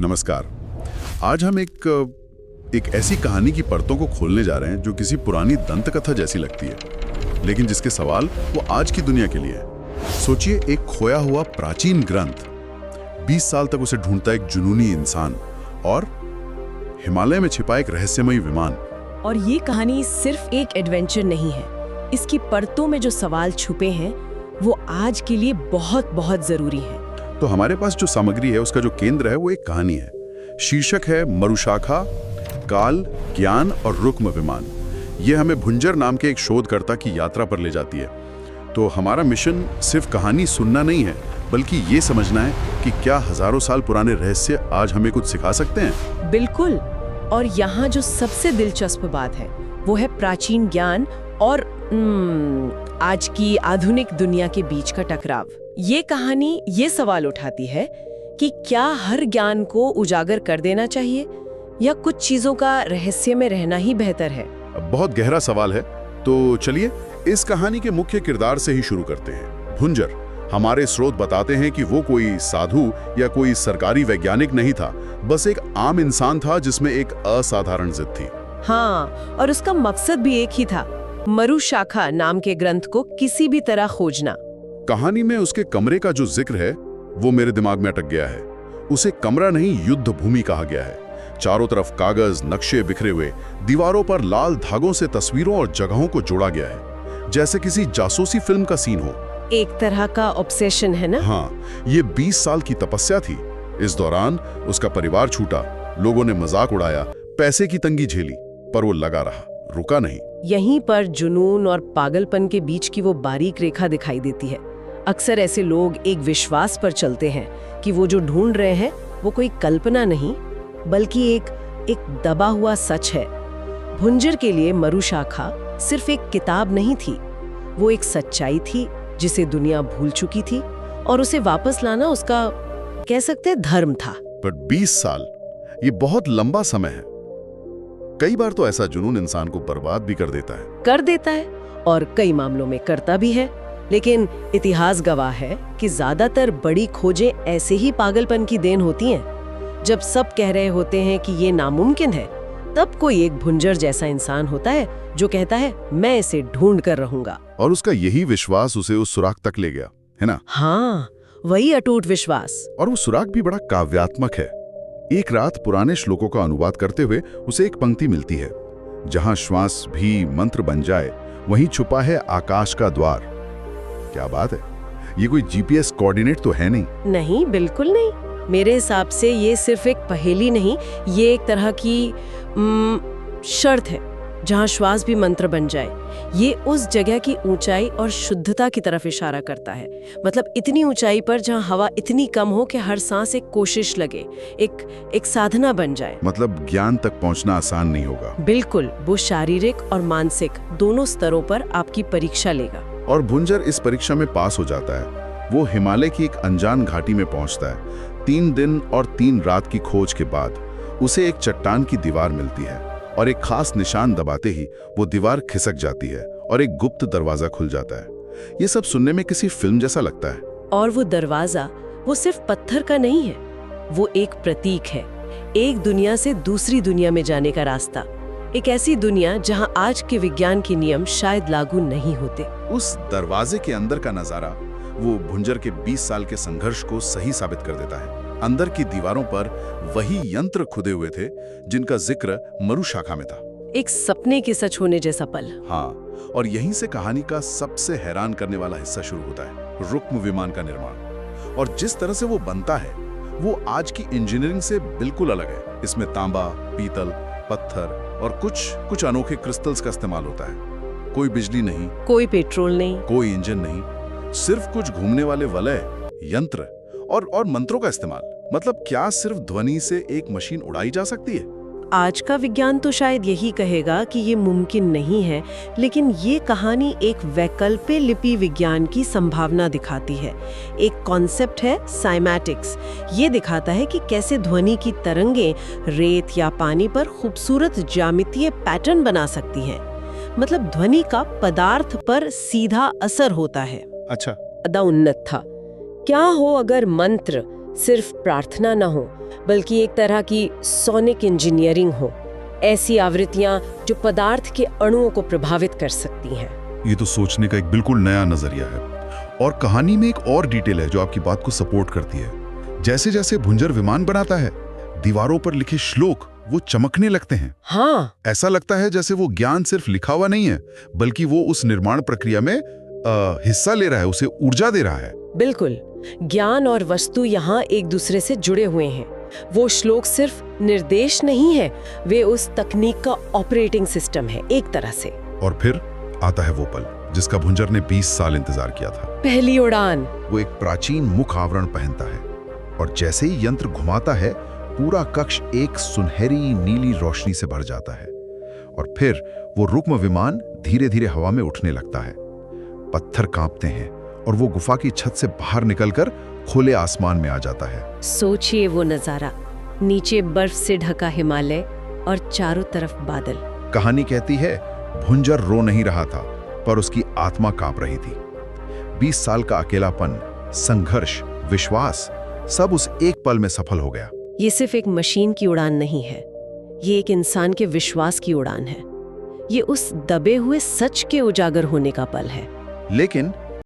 नमस्कार। आज हम एक ऐसी कहानी की परतों को खोलने जा रहे हैं जो किसी पुरानी दंत कथा जैसी लगती है, लेकिन जिसके सवाल वो आज की दुनिया के लिए है। सोचिए, एक खोया हुआ प्राचीन ग्रंथ, 20 साल तक उसे ढूंढता एक जुनूनी इंसान, और हिमालय में छिपा एक रहस्यमयी विमान। और ये कहानी सिर्फ एक एडवेंचर नहीं है, इसकी परतों में जो सवाल छुपे हैं वो आज के लिए बहुत बहुत जरूरी है। तो हमारे पास जो सामग्री है उसका जो केंद्र है वो एक कहानी है। शीर्षक है मरुशाखा, काल, ज्ञान और रुक्म विमान। ये हमें भुंजर नाम के एक शोधकर्ता की यात्रा पर ले जाती है। तो हमारा मिशन सिर्फ कहानी सुनना नहीं है, बल्कि ये समझना है कि क्या हजारों साल पुराने रहस्य आज हमें कुछ सिखा सकते हैं। बिल्कुल। और यहाँ जो सबसे दिलचस्प बात है वो है प्राचीन ज्ञान और आज की आधुनिक दुनिया के बीच का टकराव। ये कहानी ये सवाल उठाती है कि क्या हर ज्ञान को उजागर कर देना चाहिए या कुछ चीजों का रहस्य में रहना ही बेहतर है। बहुत गहरा सवाल है। तो चलिए इस कहानी के मुख्य किरदार से ही शुरू करते हैं। भुंजर। हमारे स्रोत बताते हैं कि वो कोई साधु या कोई सरकारी वैज्ञानिक नहीं था, बस एक आम इंसान था जिसमें एक असाधारण जिद थी। हाँ, और उसका मकसद भी एक ही था, मरुशाखा नाम के ग्रंथ को किसी भी तरह खोजना। कहानी में उसके कमरे का जो जिक्र है वो मेरे दिमाग में अटक गया है। उसे कमरा नहीं, युद्ध भूमि कहा गया है। चारों तरफ कागज, नक्शे बिखरे हुए, दीवारों पर लाल धागों से तस्वीरों और जगहों को जोड़ा गया है, जैसे किसी जासूसी फिल्म का सीन हो। एक तरह का ऑब्सेशन है ना? हाँ, ये 20 साल की तपस्या थी। इस दौरान उसका परिवार छूटा, लोगों ने मजाक उड़ाया, पैसे की तंगी झेली, पर वो लगा रहा, रुका नहीं। यहीं पर जुनून और पागलपन के बीच की वो बारीक रेखा दिखाई देती है। अक्सर ऐसे लोग एक विश्वास पर चलते हैं कि वो जो ढूंढ रहे हैं वो कोई कल्पना नहीं, बल्कि एक दबा हुआ सच है। भुंजर के लिए मरुशाखा सिर्फ एक किताब नहीं थी, वो एक सच्चाई थी जिसे दुनिया भूल चुकी थी, और उसे वापस लाना उसका, कह सकते हैं, धर्म था। पर 20 साल, ये बहुत लंबा समय है। कई बार तो ऐसा जुनून इंसान को बर्बाद भी कर देता है और कई मामलों में करता भी है। लेकिन इतिहास गवाह है कि ज्यादातर बड़ी खोजें ऐसे ही पागलपन की देन होती हैं। जब सब कह रहे होते हैं कि ये नामुमकिन है, तब कोई एक भुंजर जैसा इंसान होता है जो कहता है, मैं इसे ढूंढ कर रहूंगा। और उसका यही विश्वास उसे उस सुराग तक ले गया, है ना? हाँ, वही अटूट विश्वास। और वो सुराग भी बड़ा काव्यात्मक है। एक रात पुराने श्लोकों का अनुवाद करते हुए उसे एक पंक्ति मिलती है, जहां श्वास भी मंत्र बन जाए, वहीं छुपा है आकाश का द्वार। क्या बात है! ये कोई जीपीएस कोऑर्डिनेट तो है नहीं? नहीं, बिल्कुल नहीं। मेरे हिसाब से ये सिर्फ एक पहेली नहीं, ये एक तरह की शर्त है, जहां श्वास भी मंत्र बन जाए। ये उस जगह की ऊंचाई और शुद्धता की तरफ इशारा करता है। मतलब इतनी ऊंचाई पर जहां हवा इतनी कम हो कि हर सांस एक कोशिश लगे, एक साधना बन जाए। मतलब ज्ञान तक पहुंचना आसान नहीं होगा। बिल्कुल, वो शारीरिक और मानसिक दोनों स्तरों पर आपकी परीक्षा लेगा। और भुंजर इस परीक्षा में पास हो जाता है। वो हिमालय की एक अनजान घाटी में पहुंचता है। 3 दिन और 3 रात की खोज के बाद उसे एक चट्टान की दीवार मिलती है, और एक खास निशान दबाते ही वो दीवार खिसक जाती है और एक गुप्त दरवाजा खुल जाता है। ये सब सुनने में किसी फिल्म जैसा लगता है। और वो दरवाजा वो सिर्फ पत्थर का नहीं है, वो एक प्रतीक है, एक दुनिया से दूसरी दुनिया में जाने का रास्ता। एक ऐसी दुनिया जहां आज के विज्ञान के नियम शायद लागू नहीं होते। उस दरवाजे के अंदर का नजारा वो भुंजर के 20 साल के संघर्ष को सही साबित कर देता है। अंदर की दीवारों पर वही यंत्र खुदे हुए थे जिनका जिक्र मरुशाखा में था। एक सपने के सच होने जैसा पल। हाँ, और यहीं से कहानी का सबसे हैरान करने वाला हिस्सा शुरू होता है, रुक्म विमान का निर्माण। और जिस तरह से वो बनता है वो आज की इंजीनियरिंग से बिल्कुल अलग है। इसमें तांबा, पीतल, पत्थर और कुछ अनोखे क्रिस्टल्स का इस्तेमाल होता है। कोई बिजली नहीं, कोई पेट्रोल नहीं, कोई इंजन नहीं, सिर्फ कुछ घूमने वाले वलय, यंत्र और मंत्रों का इस्तेमाल। मतलब क्या सिर्फ ध्वनि से एक मशीन उड़ाई जा सकती है? आज का विज्ञान तो शायद यही कहेगा कि ये मुमकिन नहीं है, लेकिन ये कहानी एक वैकल्पिक लिपि विज्ञान की संभावना दिखाती है। एक कॉन्सेप्ट है साइमैटिक्स। ये दिखाता है कि कैसे ध्वनि की तरंगें रेत या पानी पर खूबसूरत ज्यामितीय पैटर्न बना सकती हैं। मतलब ध्वनि का पदार्थ पर सीधा असर होता है। अच्छा। ज़्यादा उन्नत था। क्या हो अगर मंत्र सिर्फ प्रार्थना न हो, बल्कि एक तरह की सोनिक इंजीनियरिंग हो, ऐसी आवृत्तियां जो पदार्थ के अणुओं को प्रभावित कर सकती हैं। ये तो सोचने का एक बिल्कुल नया नजरिया है। और कहानी में एक और डिटेल है जो आपकी बात को सपोर्ट करती है। जैसे जैसे भुंजर विमान बनाता है, दीवारों पर लिखे श्लोक वो चमकने लगते हैं। हाँ, ऐसा लगता है जैसे वो ज्ञान सिर्फ लिखा हुआ नहीं है, बल्कि वो उस निर्माण प्रक्रिया में हिस्सा ले रहा है, उसे ऊर्जा दे रहा है। बिल्कुल। ज्ञान और वस्तु यहाँ एक दूसरे से जुड़े हुए हैं। वो श्लोक सिर्फ निर्देश नहीं है, वे उस तकनीक का ऑपरेटिंग सिस्टम है एक तरह से। और फिर आता है वो पल जिसका भुंजर ने 20 साल इंतजार किया था। पहली उड़ान। वो एक प्राचीन मुख आवरण पहनता है और जैसे ही यंत्र घुमाता है, पूरा कक्ष एक सुनहरी नीली रोशनी से भर जाता है। और फिर वो रुक्म विमान धीरे धीरे हवा में उठने लगता है। पत्थर कांपते हैं और वो गुफा की छत से बाहर निकलकर खुले आसमान में आ जाता है। सोचिए वो नजारा, नीचे बर्फ से ढका हिमालय और चारों तरफ बादल। कहानी कहती है भुंजर रो नहीं रहा था, पर उसकी आत्मा कांप रही थी। 20 साल का अकेलापन, संघर्ष, विश्वास, सब उस एक पल में सफल हो गया। ये सिर्फ एक मशीन की उड़ान नहीं है, ये एक इंसान के विश्वास की उड़ान है। ये उस दबे हुए सच के उजागर होने का पल है। लेकिन